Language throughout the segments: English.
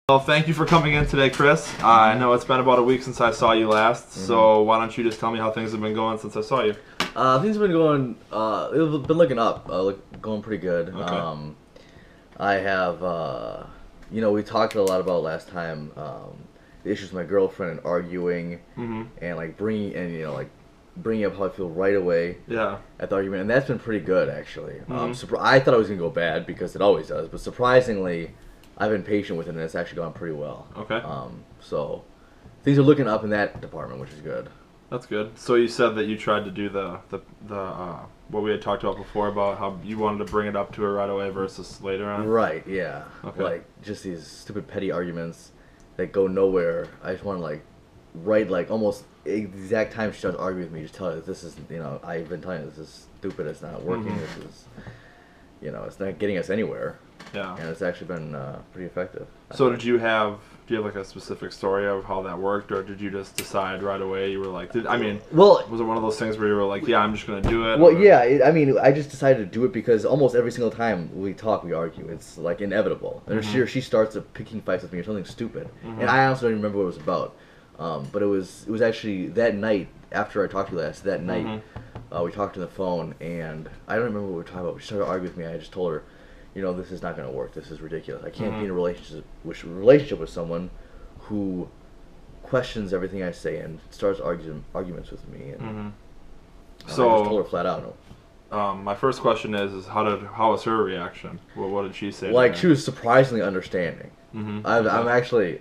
Well, thank you for coming in today, Chris. I know it's been about a week since I saw you last, so why don't you just tell me how things have been going since I saw you? Things have been going. It's been looking up. Going pretty good. Okay. I have. We talked a lot about last time. The issues with my girlfriend and arguing, and bringing up how I feel right away. Yeah. At the argument, and that's been pretty good actually. I thought it was gonna go bad because it always does, but surprisingly, I've been patient with it, and it's actually gone pretty well. Okay. So things are looking up in that department, which is good. That's good. So you said that you tried to do the what we had talked about before about how you wanted to bring it up to her right away versus later on. Right. Yeah. Okay. Like just these stupid petty arguments that go nowhere. I just want to almost exact time she starts arguing with me, just tell her that this is I've been telling you this is stupid. It's not working. This is it's not getting us anywhere. Yeah. And it's actually been pretty effective. So do you have like a specific story of how that worked, or did you just decide right away? You were like, was it one of those things where you were like, yeah, I'm just gonna do it? Well, yeah. I just decided to do it because almost every single time we talk, we argue. It's like inevitable. And she starts picking fights with me or something stupid, and I honestly don't even remember what it was about. But it was actually that night after I talked to you last. That night, we talked on the phone, and I don't remember what we were talking about. She started arguing with me. I just told her, this is not going to work. This is ridiculous. I can't be in a relationship with someone who questions everything I say and starts arguments with me. And So I just told her flat out. My first question is how was her reaction? Well, what did she say? She was surprisingly understanding. I'm actually,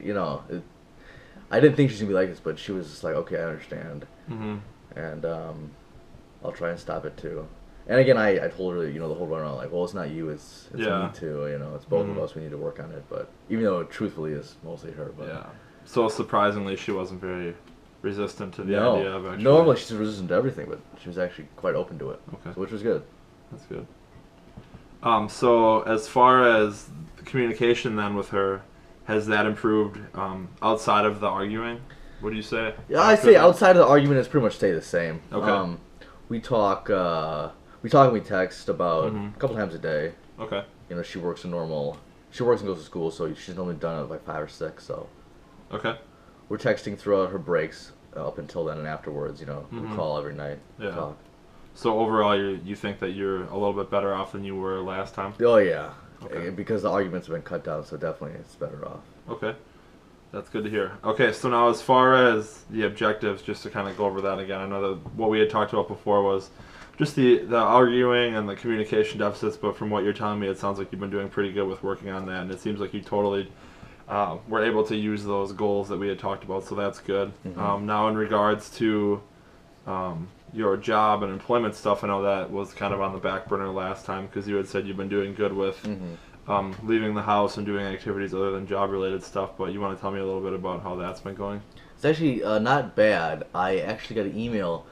I didn't think she was going to be like this, but she was just like, okay, I understand. And I'll try and stop it too. And again, I told her, the whole run around, like, well, it's not you, it's me too, it's both of us, we need to work on it, but even though it truthfully is mostly her, but... Yeah. So surprisingly, she wasn't very resistant to the idea of actually... Normally she's resistant to everything, but she was actually quite open to it, which was good. That's good. So as far as the communication then with her, has that improved outside of the arguing, would you say? Yeah, I'd say outside of the argument, it's pretty much stayed the same. Okay. We talk and we text about a couple times a day. Okay. She works and goes to school, so she's normally done at like 5 or 6. So. Okay. We're texting throughout her breaks up until then, and afterwards, we call every night. Yeah. Talk. So overall, you think that you're a little bit better off than you were last time? Oh yeah. Okay. Because the arguments have been cut down, so definitely it's better off. Okay. That's good to hear. Okay, so now as far as the objectives, just to kind of go over that again, I know that what we had talked about before was just the arguing and the communication deficits, but from what you're telling me, it sounds like you've been doing pretty good with working on that, and it seems like you totally were able to use those goals that we had talked about, so that's good. Now in regards to your job and employment stuff, I know that was kind of on the back burner last time because you had said you've been doing good with leaving the house and doing activities other than job-related stuff, but you want to tell me a little bit about how that's been going? It's actually not bad. I actually got an email.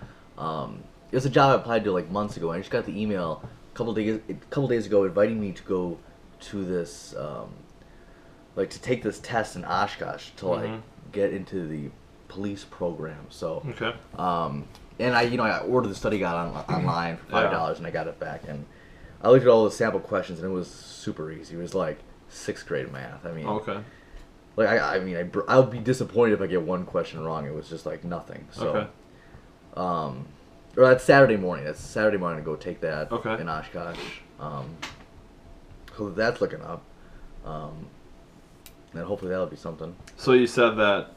It was a job I applied to like months ago, and I just got the email a couple days ago inviting me to go to this, to take this test in Oshkosh to get into the police program. So, okay. And I ordered the study guide online for $5, and I got it back, and I looked at all the sample questions, and it was super easy. It was like 6th grade math. I mean, okay. Like I would be disappointed if I get one question wrong. It was just like nothing. So, okay. Or that's Saturday morning. That's Saturday morning to go take that in Oshkosh. So that's looking up. And hopefully that'll be something. So you said that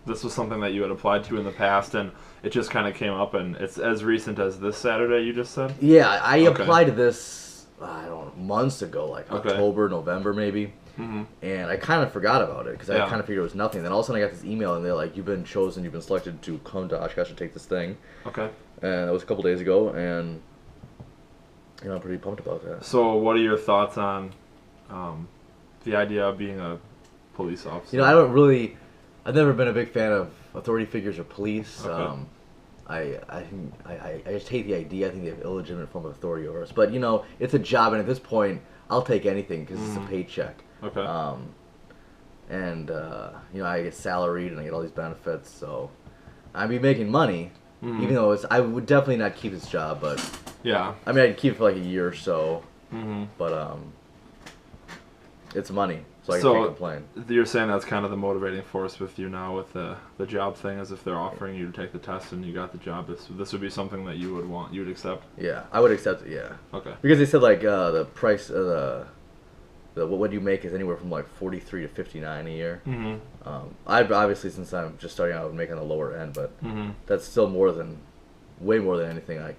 this was something that you had applied to in the past, and it just kind of came up, and it's as recent as this Saturday, you just said? Yeah, I applied to this, I don't know, months ago, like October, November maybe. And I kind of forgot about it because I kind of figured it was nothing. Then all of a sudden I got this email, and they're like, you've been chosen, you've been selected to come to Oshkosh and take this thing. Okay. And that was a couple days ago, and I'm pretty pumped about that. So what are your thoughts on the idea of being a police officer? I've never been a big fan of authority figures or police. Okay. I just hate the idea. I think they have illegitimate form of authority over us. But it's a job, and at this point, I'll take anything because it's a paycheck. Okay. And I get salaried and I get all these benefits, so I'd be making money. Even though I would definitely not keep this job, but yeah. I'd keep it for like a year or so. But it's money, so I So can't complain. you're saying that's kind of the motivating force with you now with the job thing, is if they're offering you to take the test and you got the job, this would be something that you would accept. Yeah, I would accept it. Yeah, Okay. because they said like the price of the what you make is anywhere from like 43 to 59 a year. Mm-hmm. I obviously, since I'm just starting out, I would make on the lower end, but Mm-hmm. that's still way more than anything have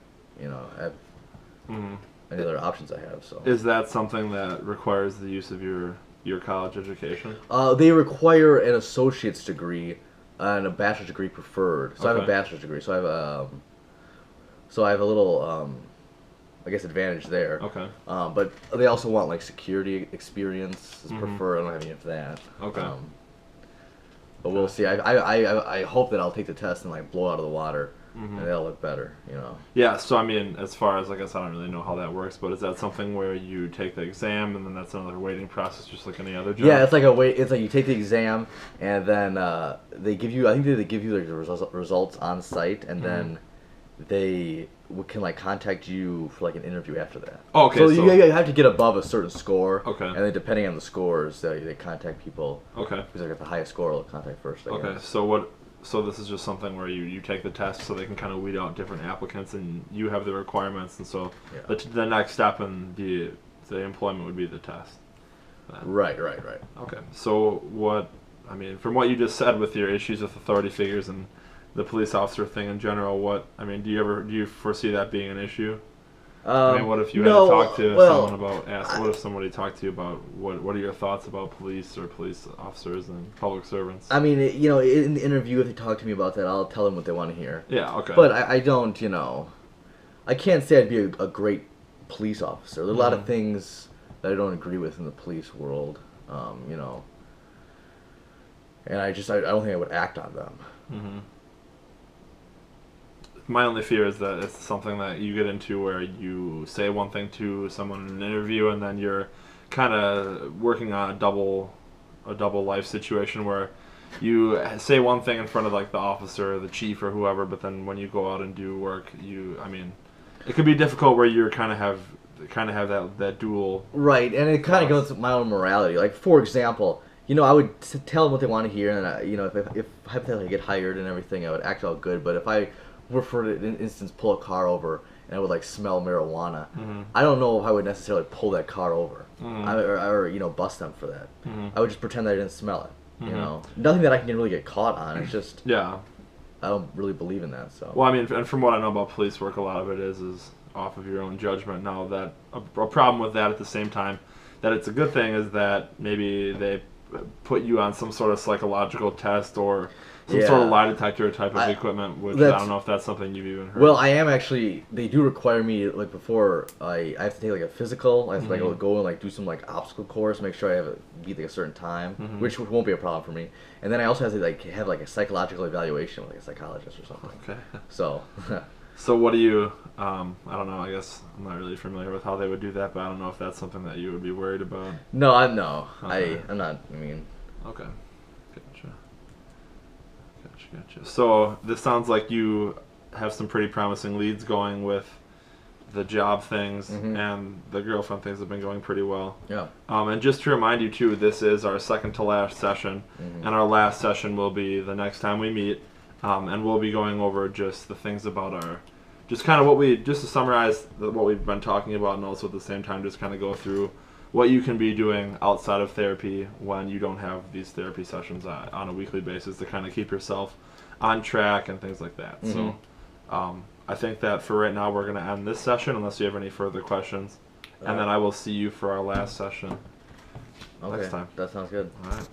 Mm-hmm. any other options I have. So Is that something that requires the use of your college education? they require an associate's degree and a bachelor's degree preferred. So I have a Okay. bachelor's degree. So I have a little I guess advantage there. Okay. But they also want like security experience is Mhm. preferred. I don't have any of that. Okay. But we'll see. I hope that I'll take the test and like blow it out of the water, Mhm. and that'll look better. You know. Yeah, so I mean, as far as, I guess I don't really know how that works, but is that something where you take the exam and then that's another waiting process just like any other job? Yeah, it's like it's like you take the exam and then they give you. I think they give you like the results on site, and then they can like contact you for like an interview after that. Oh, okay, So, so- you have to get above a certain score. Okay. And then depending on the scores, they contact people. Okay. Because they got the highest score, they'll contact first. I Okay, guess. so this is just something where you take the test so they can kind of weed out different applicants and you have the requirements, and so Yeah. the next step in the employment would be the test. Right. Okay, so I mean, from what you just said with your issues with authority figures and the police officer thing in general, do you foresee that being an issue? I mean, what if you had to talk to someone about what if somebody talked to you about what are your thoughts about police or police officers and public servants? I mean, in the interview, if they talk to me about that, I'll tell them what they want to hear. Yeah, okay. But I don't, I can't say I'd be a great police officer. There are a lot of things that I don't agree with in the police world, and I don't think I would act on them. Mm-hmm. My only fear is that it's something that you get into where you say one thing to someone in an interview and then you're kind of working on a double life situation where you say one thing in front of like the officer or the chief or whoever, but then when you go out and do work, it could be difficult where you kind of have that dual. Right, and it kind of goes to my own morality. Like, for example, I would tell them what they want to hear, and if hypothetically I get hired and everything, I would act all good. But if I were, for an instance, pull a car over and I would like smell marijuana, Mm-hmm. I don't know if I would necessarily pull that car over, Mhm. or bust them for that. Mhm. I would just pretend that I didn't smell it. Mhm. Nothing that I can really get caught on. It's just Yeah. I don't really believe in that. So Well, I mean, and from what I know about police work, a lot of it is off of your own judgment. Now, that a problem with that at the same time, that it's a good thing, is that maybe they put you on some sort of psychological test or some sort of lie detector type of equipment, which I don't know if that's something you've even heard. Well, I am actually. They do require me, like, before I have to take like a physical. I have to like go and like do some like obstacle course, make sure I beat like a certain time, which won't be a problem for me. And then I also have to like have like a psychological evaluation with like a psychologist or something. Okay. So. So what do you? I don't know. I guess I'm not really familiar with how they would do that, but I don't know if that's something that you would be worried about. No, I'm no. Okay. I'm not. I mean. Okay. Gotcha. So this sounds like you have some pretty promising leads going with the job things, and the girlfriend things have been going pretty well. Yeah. And just to remind you too, this is our second to last session, and our last session will be the next time we meet, and we'll be going over just the things about just to summarize what we've been talking about, and also at the same time just kind of go through what you can be doing outside of therapy when you don't have these therapy sessions on a weekly basis to kind of keep yourself on track and things like that. So I think that for right now we're going to end this session unless you have any further questions. And then I will see you for our last session next time. That sounds good. All right.